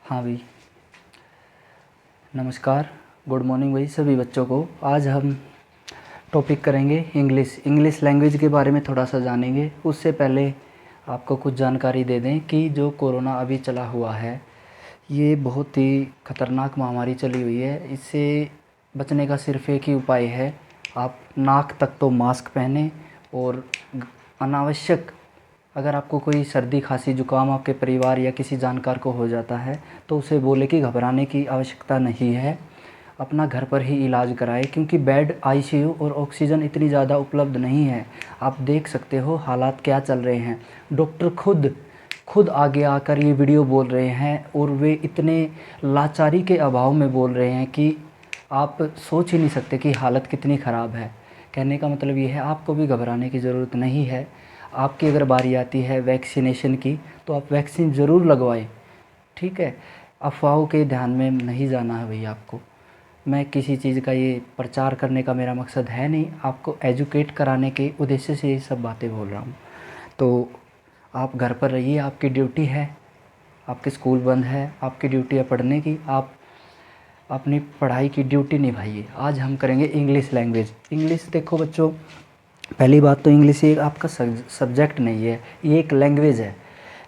हाँ भाई, नमस्कार। गुड मॉर्निंग भाई सभी बच्चों को। आज हम टॉपिक करेंगे इंग्लिश लैंग्वेज के बारे में थोड़ा सा जानेंगे। उससे पहले आपको कुछ जानकारी दे दें कि जो कोरोना अभी चला हुआ है, ये बहुत ही ख़तरनाक महामारी चली हुई है। इससे बचने का सिर्फ़ एक ही उपाय है, आप नाक तक तो मास्क पहने और अनावश्यक अगर आपको कोई सर्दी खांसी जुकाम आपके परिवार या किसी जानकार को हो जाता है तो उसे बोले कि घबराने की आवश्यकता नहीं है, अपना घर पर ही इलाज कराएं, क्योंकि बेड आईसीयू और ऑक्सीजन इतनी ज़्यादा उपलब्ध नहीं है। आप देख सकते हो हालात क्या चल रहे हैं। डॉक्टर खुद आगे आकर ये वीडियो बोल रहे हैं और वे इतने लाचारी के अभाव में बोल रहे हैं कि आप सोच ही नहीं सकते कि हालत कितनी ख़राब है। कहने का मतलब ये है, आपको भी घबराने की ज़रूरत नहीं है। आपकी अगर बारी आती है वैक्सीनेशन की तो आप वैक्सीन ज़रूर लगवाएं, ठीक है। अफवाहों के ध्यान में नहीं जाना है भैया आपको। मैं किसी चीज़ का ये प्रचार करने का मेरा मकसद है नहीं, आपको एजुकेट कराने के उद्देश्य से ये सब बातें बोल रहा हूँ। तो आप घर पर रहिए, आपकी ड्यूटी है। आपके स्कूल बंद है, आपकी ड्यूटी है पढ़ने की, आप अपनी पढ़ाई की ड्यूटी निभाइए। आज हम करेंगे इंग्लिश लैंग्वेज। इंग्लिश देखो बच्चों, पहली बात तो इंग्लिश एक आपका सब्जेक्ट नहीं है, ये एक लैंग्वेज है।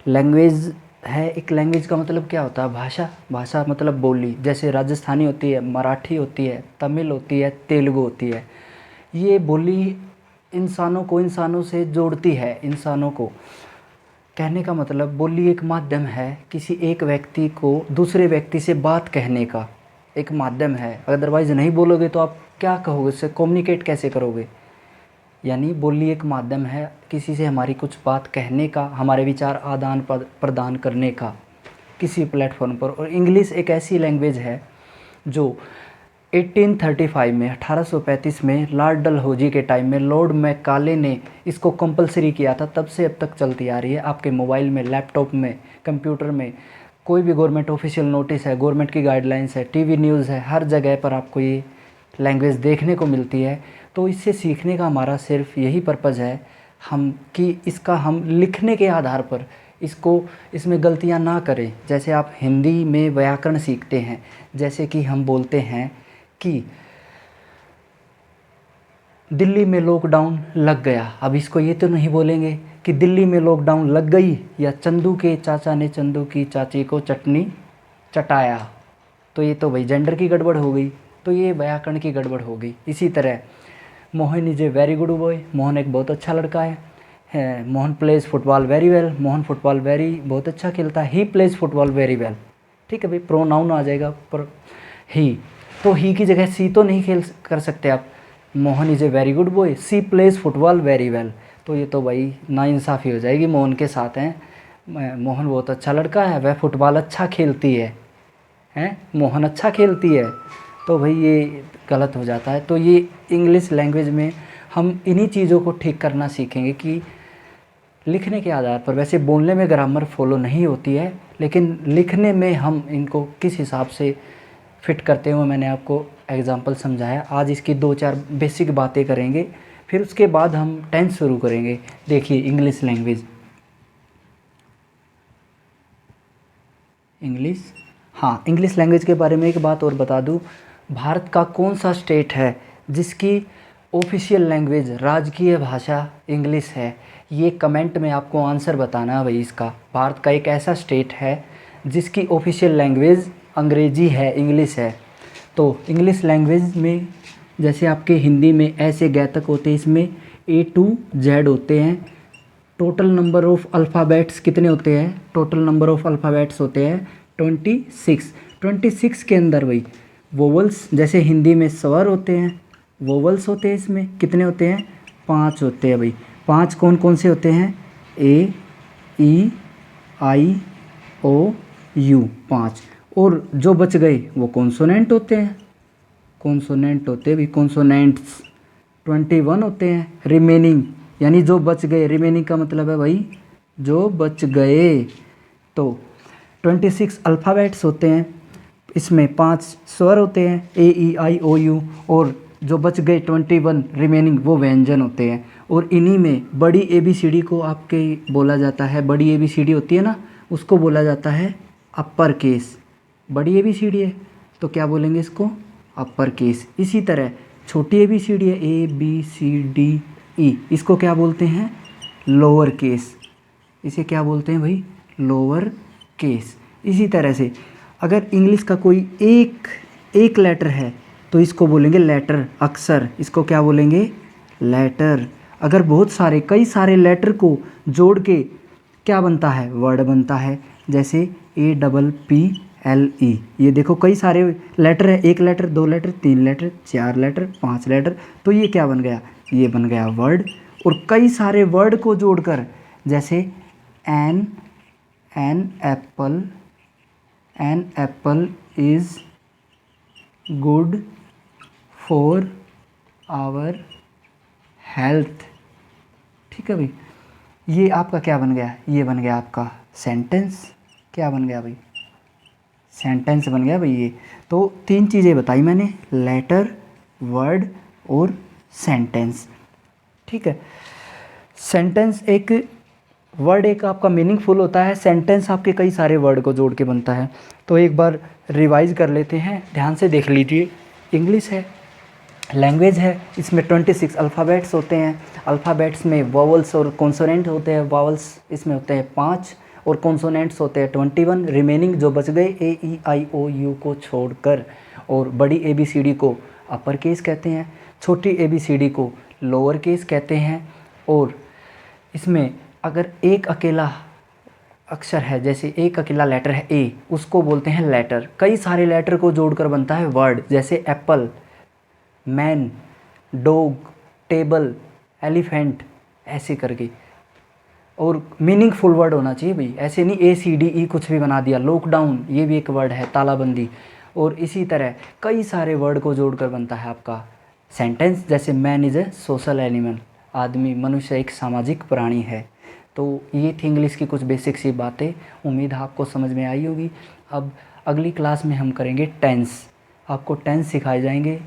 लैंग्वेज है, एक लैंग्वेज का मतलब क्या होता है? भाषा मतलब बोली। जैसे राजस्थानी होती है, मराठी होती है, तमिल होती है, तेलुगु होती है। ये बोली इंसानों से जोड़ती है। इंसानों को कहने का मतलब, बोली एक माध्यम है किसी एक व्यक्ति को दूसरे व्यक्ति से बात कहने का, एक माध्यम है। अदरवाइज़ नहीं बोलोगे तो आप क्या कहोगे, उससे कम्युनिकेट कैसे करोगे? यानी बोली एक माध्यम है किसी से हमारी कुछ बात कहने का, हमारे विचार आदान प्रदान करने का किसी प्लेटफॉर्म पर। और इंग्लिश एक ऐसी लैंग्वेज है जो 1835 में लॉर्ड डलहौजी के टाइम में लॉर्ड मैकाले ने इसको कंपलसरी किया था। तब से अब तक चलती आ रही है। आपके मोबाइल में, लैपटॉप में, कंप्यूटर में कोई भी गवर्नमेंट ऑफिशियल नोटिस है, गवर्नमेंट की गाइडलाइंस है, टीवी न्यूज़ है, हर जगह पर आपको ये लैंग्वेज देखने को मिलती है। तो इससे सीखने का हमारा सिर्फ यही पर्पज़ है हम लिखने के आधार पर इसमें गलतियां ना करें। जैसे आप हिंदी में व्याकरण सीखते हैं, जैसे कि हम बोलते हैं कि दिल्ली में लॉकडाउन लग गया। अब इसको ये तो नहीं बोलेंगे कि दिल्ली में लॉकडाउन लग गई, या चंदू के चाचा ने चंदू की चाची को चटनी चटाया। तो ये तो भाई जेंडर की गड़बड़ हो गई, तो ये व्याकरण की गड़बड़ हो गई। इसी तरह Mohan is a very good boy, Mohan एक बहुत अच्छा लड़का है। Mohan plays football very well, Mohan football बहुत अच्छा खेलता है। He plays football very well, ठीक है भाई, प्रोनाउन आ जाएगा पर ही। तो ही की जगह सी तो नहीं कर सकते आप। Mohan is a very good boy, she plays football very well. तो ये तो भाई नाइंसाफ़ी हो जाएगी मोहन के साथ। हैं मोहन बहुत अच्छा लड़का है, वह फुटबॉल अच्छा खेलती है मोहन अच्छा खेलती है, तो भाई ये गलत हो जाता है। तो ये इंग्लिश लैंग्वेज में हम इन्हीं चीज़ों को ठीक करना सीखेंगे कि लिखने के आधार पर, वैसे बोलने में ग्रामर फॉलो नहीं होती है, लेकिन लिखने में हम इनको किस हिसाब से फिट करते हुए मैंने आपको एग्जाम्पल समझाया। आज इसकी 2-4 बेसिक बातें करेंगे, फिर उसके बाद हम टेंस शुरू करेंगे। देखिए इंग्लिश लैंग्वेज, इंग्लिश लैंग्वेज के बारे में एक बात और बता दूं। भारत का कौन सा स्टेट है जिसकी ऑफिशियल लैंग्वेज, राजकीय भाषा इंग्लिश है? ये कमेंट में आपको आंसर बताना है भाई इसका। भारत का एक ऐसा स्टेट है जिसकी ऑफिशियल लैंग्वेज अंग्रेजी है, इंग्लिश है। तो इंग्लिश लैंग्वेज में जैसे आपके हिंदी में ऐसे गैतक होते हैं, इसमें A to Z होते हैं। टोटल नंबर ऑफ़ अल्फ़ाबेट्स कितने होते हैं? टोटल नंबर ऑफ़ अल्फ़ाबेट्स होते हैं 26 के अंदर भाई वोवल्स, जैसे हिंदी में स्वर होते हैं, वोवल्स होते हैं। इसमें कितने होते हैं? 5 होते हैं भाई। 5 कौन कौन से होते हैं? A, E, I, O, U, 5। और जो बच गए वो कॉन्सोनेंट होते हैं। भाई कॉन्सोनेंट्स 21 होते हैं। रिमेनिंग यानी जो बच गए, रिमेनिंग का मतलब है भाई जो बच गए। तो 26 अल्फ़ाबेट्स होते हैं, इसमें 5 स्वर होते हैं A, E, I, O, U, और जो बच गए 21 रिमेनिंग वो व्यंजन होते हैं। और इन्हीं में बड़ी ABCD को आपके बोला जाता है। बड़ी ABCD होती है ना, उसको बोला जाता है अपर केस। बड़ी ए बी सी डी है तो क्या बोलेंगे इसको, अपर केस। इसी तरह छोटी ए बी सी डी है, A B C D E, इसको क्या बोलते हैं, लोअर केस। इसे क्या बोलते हैं भाई, लोअर केस। इसी तरह से अगर इंग्लिश का कोई एक लेटर है तो इसको बोलेंगे लेटर, अक्षर, इसको क्या बोलेंगे, लेटर। अगर बहुत सारे कई सारे लेटर को जोड़ के क्या बनता है, वर्ड बनता है। जैसे APPLE, ये देखो कई सारे लेटर है, एक लेटर, दो लेटर, तीन लेटर, चार लेटर, पांच लेटर, तो ये क्या बन गया, ये बन गया वर्ड। और कई सारे वर्ड को जोड़कर, जैसे an apple is good for our health. ठीक है भाई, ये आपका क्या बन गया, ये बन गया आपका सेंटेंस। क्या बन गया भाई, सेंटेंस बन गया भाई ये। तो तीन चीज़ें बताई मैंने, लेटर, वर्ड और सेंटेंस। ठीक है, सेंटेंस एक वर्ड एक आपका मीनिंगफुल होता है, सेंटेंस आपके कई सारे वर्ड को जोड़ के बनता है। तो एक बार रिवाइज कर लेते हैं, ध्यान से देख लीजिए। इंग्लिश है, लैंग्वेज है, इसमें 26 अल्फ़ाबेट्स होते हैं। अल्फ़ाबेट्स में वॉवल्स और कॉन्सोनेंट होते हैं। वॉवल्स इसमें होते हैं 5 और कॉन्सोनेंट्स होते हैं 21। रिमेनिंग जो बच गए AEIOU को छोड़कर। और बड़ी ABCD को अपर केस कहते हैं, छोटी ABCD को लोअर केस कहते हैं। और इसमें अगर एक अकेला अक्षर है, जैसे एक अकेला लेटर है A, उसको बोलते हैं लेटर। कई सारे लेटर को जोड़कर बनता है वर्ड, जैसे Apple, man, dog, table, elephant, ऐसे करके। और मीनिंगफुल वर्ड होना चाहिए भाई, ऐसे नहीं ACDE कुछ भी बना दिया। लॉकडाउन, ये भी एक वर्ड है, तालाबंदी। और इसी तरह कई सारे वर्ड को जोड़कर बनता है आपका सेंटेंस। जैसे man is a social animal, आदमी, मनुष्य एक सामाजिक प्राणी है। तो ये थी इंग्लिश की कुछ बेसिक सी बातें, उम्मीद है आपको समझ में आई होगी। अब अगली क्लास में हम करेंगे टेंस, आपको टेंस सिखाए जाएंगे।